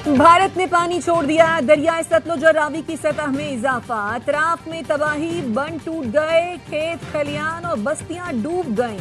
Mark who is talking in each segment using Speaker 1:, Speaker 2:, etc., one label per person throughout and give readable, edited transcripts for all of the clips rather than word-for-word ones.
Speaker 1: भारत ने पानी छोड़ दिया, दरियाए सतलुज और रावी की सतह में इजाफा, अतराफ में तबाही, बंद टूट गए, खेत खलियान और बस्तियां डूब गईं,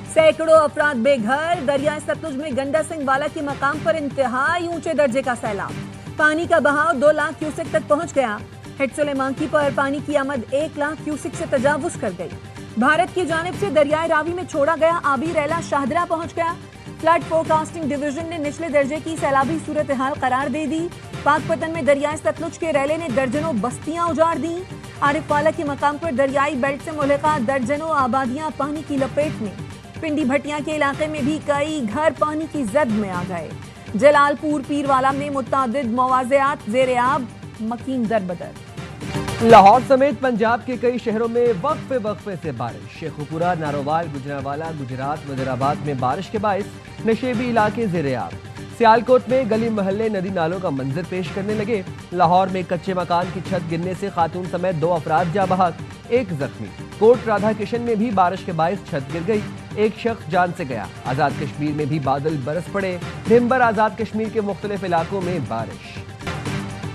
Speaker 1: सैकड़ों अफराद बेघर। दरियाए सतलुज में गंडा सिंह वाला के मकाम पर इंतहाई ऊंचे दर्जे का सैलाब, पानी का बहाव 2 लाख क्यूसेक तक पहुंच गया। हेड सुलेमानकी पर पानी की आमद 1 लाख क्यूसेक से तजावुज कर गई। भारत की जानिब से दरियाए रावी में छोड़ा गया आबी रैला शाहदरा पहुंच गया। फ्लड फोरकास्टिंग डिवीजन ने निचले दर्जे की सैलाबी सूरत हाल करार दे दी। पाकपतन में दरियाए सतलुज के रैले ने दर्जनों बस्तियां उजाड़ दी। आरिफ वाला के मकाम पर दरियाई बेल्ट से मुल्हिका दर्जनों आबादियां पानी की लपेट में। पिंडी भटिया के इलाके में भी कई घर पानी की जद में आ गए। जलालपुर पीरवाला में मुतादिद मवाज़ियात ज़ेर-ए-आब, मकीन दरबदर।
Speaker 2: लाहौर समेत पंजाब के कई शहरों में वक्फे से बारिश। शेखुपुरा, नारोवाल, गुजरांवाला, गुजरात, वजीराबाद में बारिश के बाइस नशेबी इलाके ज़ेर-ए-आब। सियालकोट में गली मोहल्ले नदी नालों का मंजर पेश करने लगे। लाहौर में कच्चे मकान की छत गिरने से खातून समेत 2 अफराद जा बहक, 1 जख्मी। कोट राधा किशन में भी बारिश के बाइस छत गिर गई, 1 शख्स जान से गया। आज़ाद कश्मीर में भी बादल बरस पड़े। दिन भर आज़ाद कश्मीर के मुख्तलिफ इलाकों में बारिश।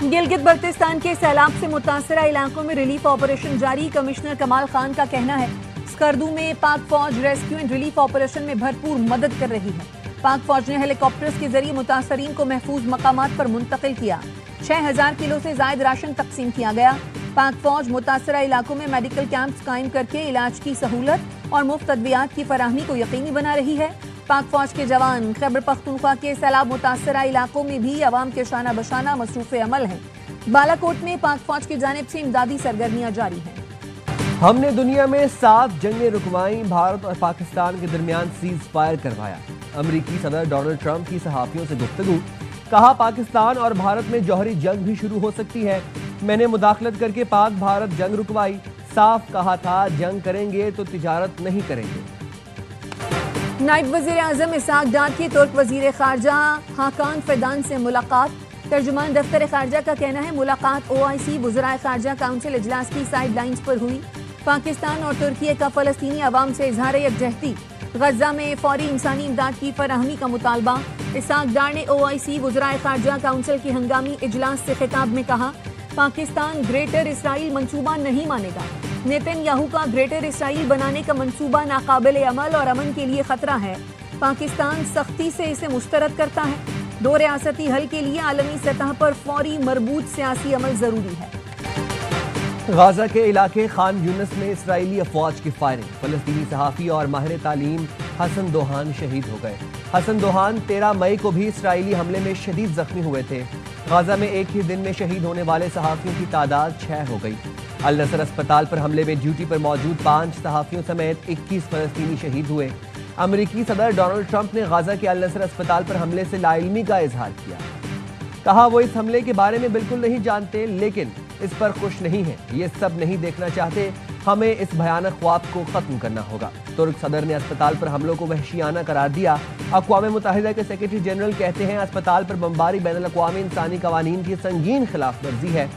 Speaker 1: गिलगित बल्तिस्तान के सैलाब से मुतासरा इलाकों में रिलीफ ऑपरेशन जारी। कमिश्नर कमाल खान का कहना है स्कर्दू में पाक फौज रेस्क्यू एंड रिलीफ ऑपरेशन में भरपूर मदद कर रही है। पाक फौज ने हेलीकॉप्टर्स के जरिए मुतासरीन को महफूज मकामात पर मुंतकिल किया। 6000 किलो से जायद राशन तकसीम किया गया। पाक फौज मुतासरा इलाकों में मेडिकल कैंप्स कायम करके इलाज की सहूलत और मुफ्त अद्वियात की फराहमी को यकीनी बना रही है। पाक फौज के जवान खैबर पख्तूनख्वा के सैलाब मुतासरा इलाकों में भी अवाम के शाना बशाना मसरूफ अमल हैं। बालाकोट में पाक फौज की जानिब से इमदादी सरगर्मियां जारी हैं।
Speaker 2: हमने दुनिया में 7 जंगें रुकवाई, भारत और पाकिस्तान के दरमियान सीज फायर करवाया। अमरीकी सदर डोनाल्ड ट्रंप की सहाफियों से गुफ्तगू, कहा पाकिस्तान और भारत में जौहरी जंग भी शुरू हो सकती है। मैंने मुदाखलत करके पाक भारत जंग रुकवाई, साफ कहा था जंग करेंगे तो तिजारत नहीं करेंगे।
Speaker 1: नायब वज़ीर आज़म इसहाक डार की तुर्क वज़ीर ख़ारजा हाकान फ़िदान से मुलाकात। तर्जुमान दफ्तर ख़ारजा का कहना है मुलाकात OIC वज़राए ख़ारजा काउंसिल इजलास की साइड लाइन्स पर हुई। पाकिस्तान और तुर्की का फ़लस्तीनी अवाम से इज़हार यकजहती, गज़ा में फ़ौरी इंसानी इमदाद की फराहमी का मुतालबा। इसहाक डार ने OIC वज़राए ख़ारजा काउंसिल की हंगामी इजलास से खिताब में कहा पाकिस्तान ग्रेटर इसराइल मंसूबा नहीं मानेगा। नेतन्याहू का ग्रेटर इसराइल बनाने का मंसूबा नाकाबिल अमल और अमन के लिए खतरा है। पाकिस्तान सख्ती से इसे मुस्तरद करता है। 2 रियासती हल के लिए आलमी सतह पर फौरी मरबूत सियासी अमल जरूरी है।
Speaker 2: गाजा के इलाके खान यूनिस में इसराइली अफवाज की फायरिंग, फलस्तीनी सहाफ़ी और माहिर तालीम हसन दोहान शहीद हो गए। हसन दोहान 13 मई को भी इसराइली हमले में शदीद जख्मी हुए थे। गाजा में एक ही दिन में शहीद होने वाले सहाफ़ियों की तादाद 6 हो गई। अल नसर अस्पताल पर हमले में ड्यूटी पर मौजूद 5 सहाफ़ियों समेत 21 फलस्तीनी शहीद हुए। अमरीकी सदर डोनाल्ड ट्रंप ने गाजा के अल नसर अस्पताल पर हमले से लाइल्मी का इजहार किया। कहा वो इस हमले के बारे में बिल्कुल नहीं जानते, लेकिन इस पर खुश नहीं है। ये सब नहीं देखना चाहते। हमें इस भयानक ख्वाब को खत्म करना होगा। तुर्क सदर ने अस्पताल पर हमलों को वहशियाना करार दिया। अक़वाम मुत्तहिदा के सेक्रेटरी जनरल कहते हैं अस्पताल पर बमबारी बैनुल-अक़वामी इंसानी कवानीन की संगीन खिलाफ वर्जी है।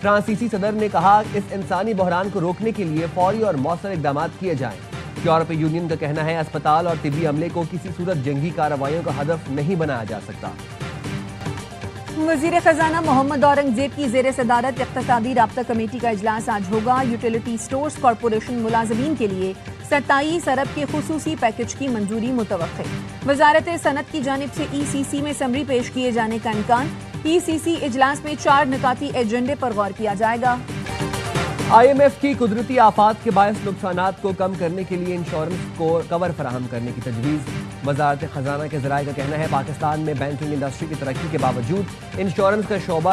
Speaker 2: फ्रांसीसी सदर ने कहा इस इंसानी बहरान को रोकने के लिए फौरी और मौसर इक़दाम किए जाएं। यूरोपीय यूनियन का कहना है अस्पताल और तिब्बी अमले को किसी सूरत जंगी कार्रवाइयों का हदफ नहीं बनाया जा सकता।
Speaker 1: वज़ीर ख़ज़ाना मोहम्मद औरंगज़ेब की ज़ेर सदारत इक़्तिसादी राब्ता कमेटी का इजलास आज होगा। यूटिलिटी स्टोर्स कॉरपोरेशन मुलाज़मीन के लिए 27 अरब के खुसूसी पैकेज की मंजूरी मुतवक्किल। वज़ारत सनत की जानिब से ECC में समरी पेश किए जाने का इम्कान। ECC इजलास में 4 निकाती एजेंडे पर गौर किया जाएगा।
Speaker 2: IMF की कुदरती आफात के बायस नुकसानात को कम करने के लिए इंश्योरेंस को कवर फराहम करने की तजवीज़। वज़ारत ख़ज़ाना के ज़राए का कहना है पाकिस्तान में बैंकिंग इंडस्ट्री की तरक्की के बावजूद इंश्योरेंस का शोबा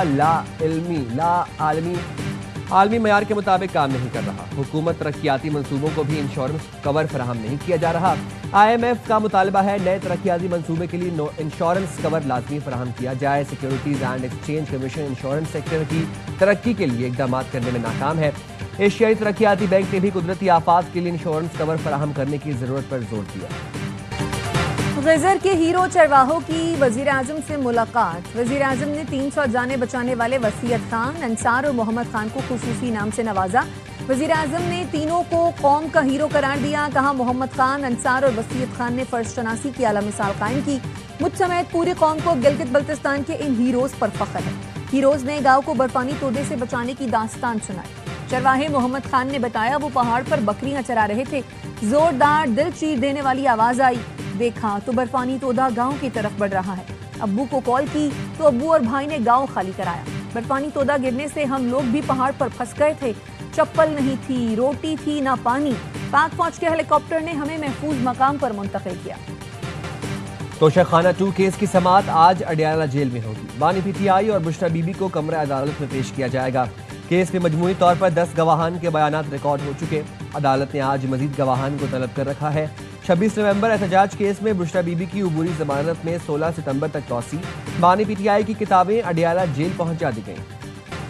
Speaker 2: आलमी मयार के मुताबिक काम नहीं कर रहा। हुकूमत तरक्याती मंसूबों को भी इंश्योरेंस कवर फराहम नहीं किया जा रहा। IMF का मुतालबा है नए तरक्याती मंसूबे के लिए इंश्योरेंस कवर लाजमी फराहम किया जाए। Securities and exchange commission insurance sector की तरक्की के लिए इकदाम करने में नाकाम है। एशियाई तरक्याती बैंक ने भी कुदरती आफात के लिए इंश्योरेंस कवर फराहम करने की जरूरत पर जोर दिया।
Speaker 1: गजर के हीरो चरवाहों की वजीर आजम से मुलाकात। वजीर आजम ने 300 जाने बचाने वाले वसीयत खान, अंसार और मोहम्मद खान को खुसूसी इनाम से नवाजा। वजीर आजम ने तीनों को कौम का हीरो करार दिया। कहा मोहम्मद खान, अंसार और वसीयत खान ने फर्ज शनासी की आला मिसाल कायम की। मुझ समेत पूरी कौम को गिलगित बल्तिस्तान के इन हीरोज पर फख्र है। हीरोज ने गांव को बर्फानी तोड़े से बचाने की दास्तान सुनाई। चरवाहे मोहम्मद खान ने बताया वो पहाड़ पर बकरियां चरा रहे थे। जोरदार दिल चीर देने वाली आवाज आई। देखा तो बर्फानी तोदा गांव की तरफ बढ़ रहा है। अब्बू को कॉल की तो अब्बू और भाई ने गांव खाली कराया। बर्फानी तोदा गिरने से हम लोग भी पहाड़ पर फंस गए थे। चप्पल नहीं थी, रोटी थी, ना पानी। पाक फौज के हेलीकॉप्टर ने हमें महफूज मकाम पर मुंतकिल किया।
Speaker 2: तोशाखाना 2 केस की समाअत आज अडियाला जेल में होगी। बानी पीटीआई और बुशरा बीबी को कमरा अदालत में पेश किया जाएगा। केस में मजमूई तौर पर 10 गवाहान के बयानात रिकॉर्ड हो चुके। अदालत ने आज मजीद गवाहान को तलब कर रखा है। 26 नवंबर एहतजाज केस में बुशरा बीबी की उबूरी जमानत में 16 सितंबर तक तौसी। बानी पीटीआई की किताबें अडियाला जेल पहुंचा दी गईं।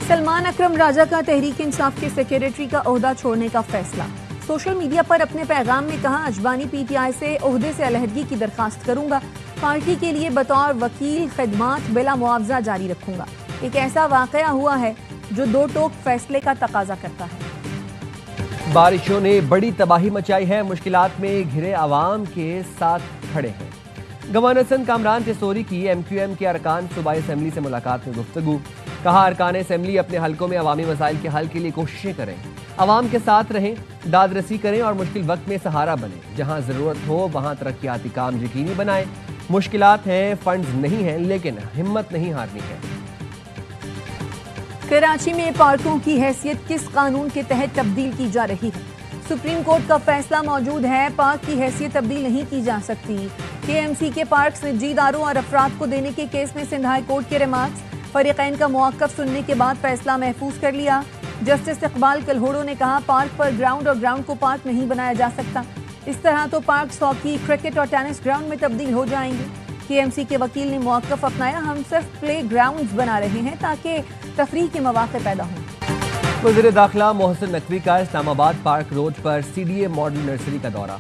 Speaker 1: सलमान अकरम राजा का तहरीक इंसाफ के सेक्रेटरी का ओहदा छोड़ने का फैसला। सोशल मीडिया पर अपने पैगाम में कहा, अजबानी पीटीआई से ओहदे से अलहदगी की दरखास्त करूंगा। पार्टी के लिए बतौर वकील खिदमात बिला मुआवजा जारी रखूंगा। एक ऐसा वाकया हुआ है जो दो टोक फैसले का तकाजा करता है।
Speaker 2: बारिशों ने बड़ी तबाही मचाई है। मुश्किलात में घिरे आवाम के साथ खड़े हैं। गवर्नर सिंध कामरान टिसोरी की एमक्यूएम के अरकान सूबाई असेंबली से मुलाकात में गुफ्तगू। कहा, अरकान असेंबली अपने हलकों में अवामी मसाइल के हल के लिए कोशिशें करें, अवाम के साथ रहें, दादरसी करें और मुश्किल वक्त में सहारा बने। जहां जरूरत हो वहां तरक्याती काम यकीनी बनाएं। मुश्किलात हैं, फंड्स नहीं हैं, लेकिन हिम्मत नहीं हारनी है।
Speaker 1: कराची में पार्कों की हैसियत किस कानून के तहत तब्दील की जा रही है? सुप्रीम कोर्ट का फैसला मौजूद है। पार्क की हैसियत तब्दील नहीं की जा सकती। केएमसी के पार्क निजी इदारों और अफराद को देने के केस में सिंध हाई कोर्ट के रिमार्क्स। फरीकैन का मौक़िफ़ सुनने के बाद फैसला महफूज कर लिया। जस्टिस इकबाल कलहोड़ो ने कहा, पार्क पर ग्राउंड और ग्राउंड को पार्क नहीं बनाया जा सकता। इस तरह तो पार्क हॉकी, क्रिकेट और टेनिस ग्राउंड में तब्दील हो जाएंगे। केएमसी के वकील ने मौक़िफ़ अपनाया, हम सिर्फ प्ले ग्राउंड्स बना रहे हैं ताकि तफरीह के मौक़े पैदा हों।
Speaker 2: वज़ीर दाखिला मोहसिन नकवी का इस्लामाबाद पार्क रोड पर सीडीए मॉडल नर्सरी का दौरा।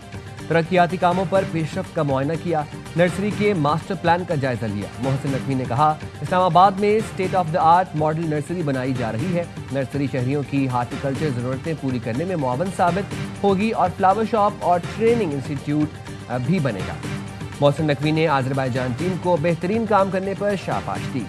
Speaker 2: तरक्याती कामों पर पेशरफ्त का मुआयना किया। नर्सरी के मास्टर प्लान का जायजा लिया। मोहसिन नकवी ने कहा, इस्लामाबाद में state of the art model nursery बनाई जा रही है। नर्सरी शहरियों की हार्टिकल्चर ज़रूरतें पूरी करने में मुआवन साबित होगी और फ्लावर शॉप और ट्रेनिंग इंस्टीट्यूट भी बनेगा। मोहसिन नकवी ने आज़रबाईजान टीम को बेहतरीन काम करने पर शाबाश दी।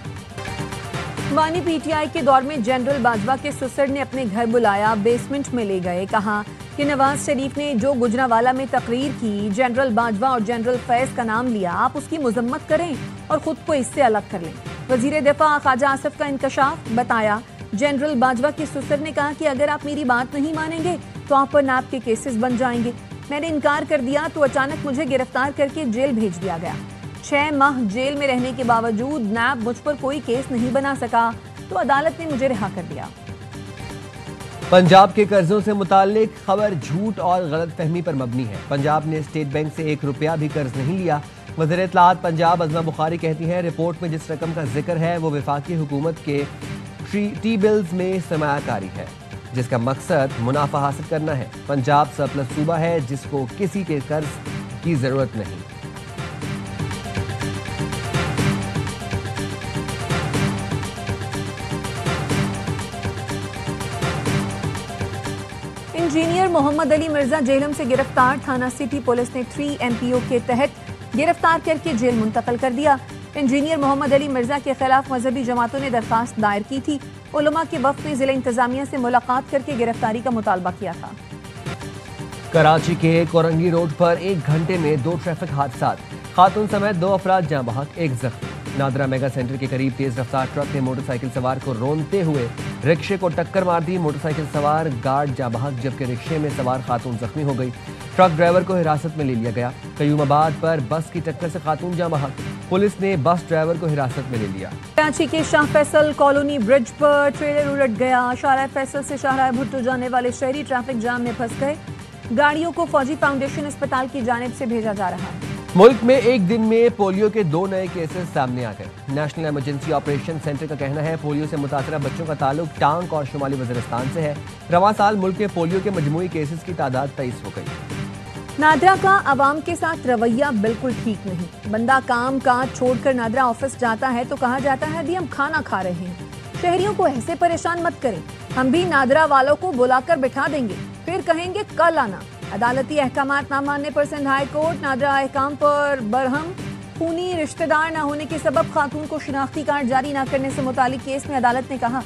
Speaker 1: बानी पीटीआई के दौर में जनरल बाजवा के ससुर ने अपने घर बुलाया, बेसमेंट में ले गए। कहा कि नवाज शरीफ ने जो गुजरावाला में तकरीर की, जनरल बाजवा और जनरल फैज का नाम लिया, आप उसकी मुजम्मत करें और खुद को इससे अलग कर लें। वजीर दिफा ख्वाजा आसिफ का इंकशाफ। बताया, जनरल बाजवा के ससुर ने कहा कि अगर आप मेरी बात नहीं मानेंगे तो आप पर नैब के केसेस बन जाएंगे। मैंने इनकार कर दिया तो अचानक मुझे गिरफ्तार करके जेल भेज दिया गया। 6 माह जेल में रहने के बावजूद नैब मुझ पर कोई केस नहीं बना सका तो अदालत ने मुझे रिहा कर दिया।
Speaker 2: पंजाब के कर्जों से मुताल्लिक खबर झूठ और गलत फहमी पर मबनी है। पंजाब ने स्टेट बैंक से 1 रुपया भी कर्ज नहीं लिया। वज़ीर इत्तलाआत पंजाब अज़मा बुखारी कहती हैं, रिपोर्ट में जिस रकम का जिक्र है वो वफाकी हुकूमत के टी बिल्स में सरमायाकारी है, जिसका मकसद मुनाफा हासिल करना है। पंजाब सरप्लस सूबा है जिसको किसी के कर्ज की जरूरत नहीं।
Speaker 1: इंजीनियर मोहम्मद अली मिर्जा जेहलम से गिरफ्तार। थाना सिटी पुलिस ने 3 MPO के तहत गिरफ्तार करके जेल मुंतकिल कर दिया। इंजीनियर मोहम्मद अली मिर्जा के खिलाफ मजहबी जमातों ने दरखास्त दायर की थी। उलमा के वफ्द ने जिला इंतजामिया से मुलाकात करके गिरफ्तारी का मुतालबा किया था।
Speaker 2: कराची के कोरंगी रोड पर 1 घंटे में 2 ट्रैफिक हादसात, खातून समेत 2 अफराद जाँ बहक, 1 जख्मी। नादरा मेगा सेंटर के करीब तेज रफ्तार ट्रक ने मोटरसाइकिल सवार को रोनते हुए रिक्शे को टक्कर मार दी। मोटरसाइकिल सवार गार्ड जाँ बहक जबकि रिक्शे में सवार खातून जख्मी हो गई। ट्रक ड्राइवर को हिरासत में ले लिया गया। कयूमाबाद पर बस की टक्कर से खातून जाँ बहक, पुलिस ने बस ड्राइवर को हिरासत में ले लिया।
Speaker 1: कराची के शाह फैसल कॉलोनी ब्रिज पर ट्रेलर उलट गया। शाहराह फैसल से शाहराह भुट्टो जाने वाले शहरी ट्रैफिक जाम में फंस गए। गाड़ियों को फौजी फाउंडेशन अस्पताल की जानिब से भेजा जा रहा है।
Speaker 2: मुल्क में एक दिन में पोलियो के 2 नए केसेस सामने आ गए। नेशनल इमरजेंसी ऑपरेशन सेंटर का कहना है पोलियो से मुतासरा बच्चों का ताल्लुक टांग और शुमाली वज़ीरिस्तान से है। रवां साल मुल्क में पोलियो के मजमूई केसेस की तादाद 23 हो गई।
Speaker 1: नादरा का आवाम के साथ रवैया बिल्कुल ठीक नहीं। बंदा काम काज छोड़कर नादरा ऑफिस जाता है तो कहा जाता है अभी हम खाना खा रहे हैं। शहरियों को ऐसे परेशान मत करें। ہم بھی نادرا والوں کو بلا کر بٹھا دیں گے، پھر کہیں گے کل آنا۔ عدالتی احکامات نہ ماننے پر سندھ ہائی کورٹ، نادرا احکام پر برہم۔ خونی رشتہ دار نہ ہونے کے سبب خاتون کو شناختی کارڈ جاری نہ کرنے سے متعلق کیس میں عدالت نے کہا،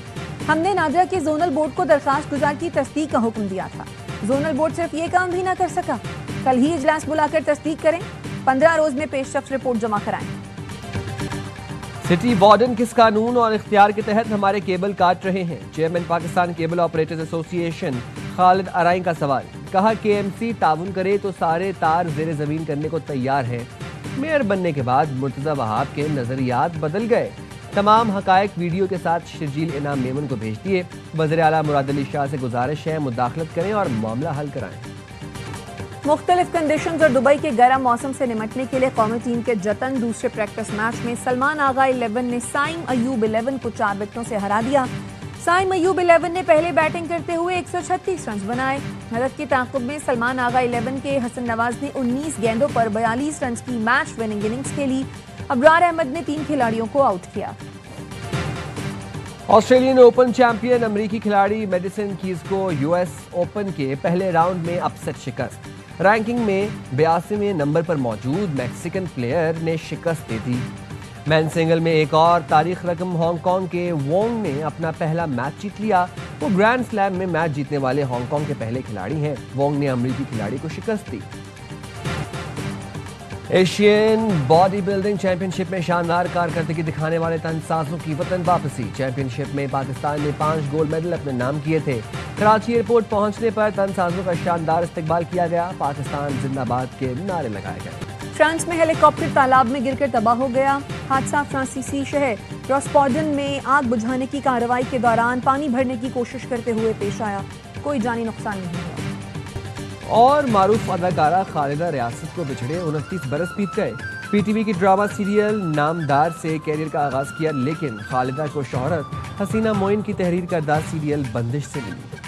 Speaker 1: ہم نے نادرا کے زونل بورڈ کو درخواست گزار کی تصدیق کا حکم دیا تھا، زونل بورڈ صرف یہ کام بھی نہ کر سکا، کل ہی اجلاس بلا کر تصدیق کریں، 15 روز میں پیش رفت رپورٹ جمع کرائیں۔
Speaker 2: سٹی وارڈن کس قانون اور اختیار کے تحت ہمارے کیبل کاٹ رہے ہیں؟ چیئرمین پاکستان کیبل آپریٹرز ایسوسی ایشن خالد ارائیں کا سوال۔ کہا کہ ایم سی تعاون کرے تو سارے تار زیر زمین کرنے کو تیار ہے۔ میئر بننے کے بعد مرتضی وہاب کے نظریات بدل گئے، تمام حقائق ویڈیو کے ساتھ شرجیل انعام میمن کو بھیج دیے۔ وزیر اعلیٰ مراد علی شاہ سے گزارش ہے مداخلت کریں اور معاملہ حل کرائیں۔
Speaker 1: مختلف کنڈیشنز اور دبئی کے گرم موسم سے نمٹنے کے لیے قومی ٹیم کے جتن، دوسرے پریکٹس میچ میں سلمان آغا 11 نے سائم ایوب 11 کو 4 وکٹوں سے ہرا دیا۔ سائم ایوب 11 نے پہلے بیٹنگ کرتے ہوئے 136 رنز بنائے۔ حلت کے تعاقب میں سلمان آغا 11 کے حسن نواز نے 19 گیندوں پر 42 رنز کی میچ وننگ اننگز کھیلی۔ ابرار احمد نے 3 کھلاڑیوں کو آؤٹ کیا۔
Speaker 2: آسٹریلین اوپن چیمپئن امریکی کھلاڑی میڈیسن کیز کو یو ایس اوپن کے پہلے راؤنڈ میں اپ سیٹ شکست۔ رینکنگ میں 82ویں نمبر پر موجود میکسیکن پلیئر نے شکست دے دی۔ مین سنگل میں ایک اور تاریخ رقم، ہانگ کانگ کے وونگ نے اپنا پہلا میچ جیت لیا۔ وہ گرینڈ سلیم میں میچ جیتنے والے ہانگ کانگ کے پہلے کھلاڑی ہیں۔ وونگ نے امریکی کھلاڑی کو شکست دی۔ ایشین باڈی بلڈنگ چیمپئن شپ میں شاندار کارکردگی دکھانے والے تنسازوں کی وطن واپسی۔ چیمپئن شپ میں پاکستان نے 5 گولڈ میڈل اپنے نام کیے تھے۔ کراچی ایئرپورٹ پہنچنے پر تنسازوں کا شاندار استقبال کیا گیا، پاکستان زندہ باد کے نعرے لگائے گئے۔
Speaker 1: فرانس میں ہیلی کاپٹر تالاب میں گر کر تباہ ہو گیا۔ حادثہ فرانسیسی شہر راسپوڈن میں آگ بجھانے کی کارروائی کے دوران پانی بھرنے کی کوشش کرتے ہوئے پیش آیا، کوئی جانی نقصان نہیں ہوا۔
Speaker 2: اور معروف اداکارہ خالدہ ریاست کو بچھڑے 29 برس بیت گئے۔ پی ٹی وی کی ڈرامہ سیریل نامدار سے کیریئر کا آغاز کیا، لیکن خالدہ کو شہرت حسینہ معین کی تحریر کردہ سیریل بندش سے ملی۔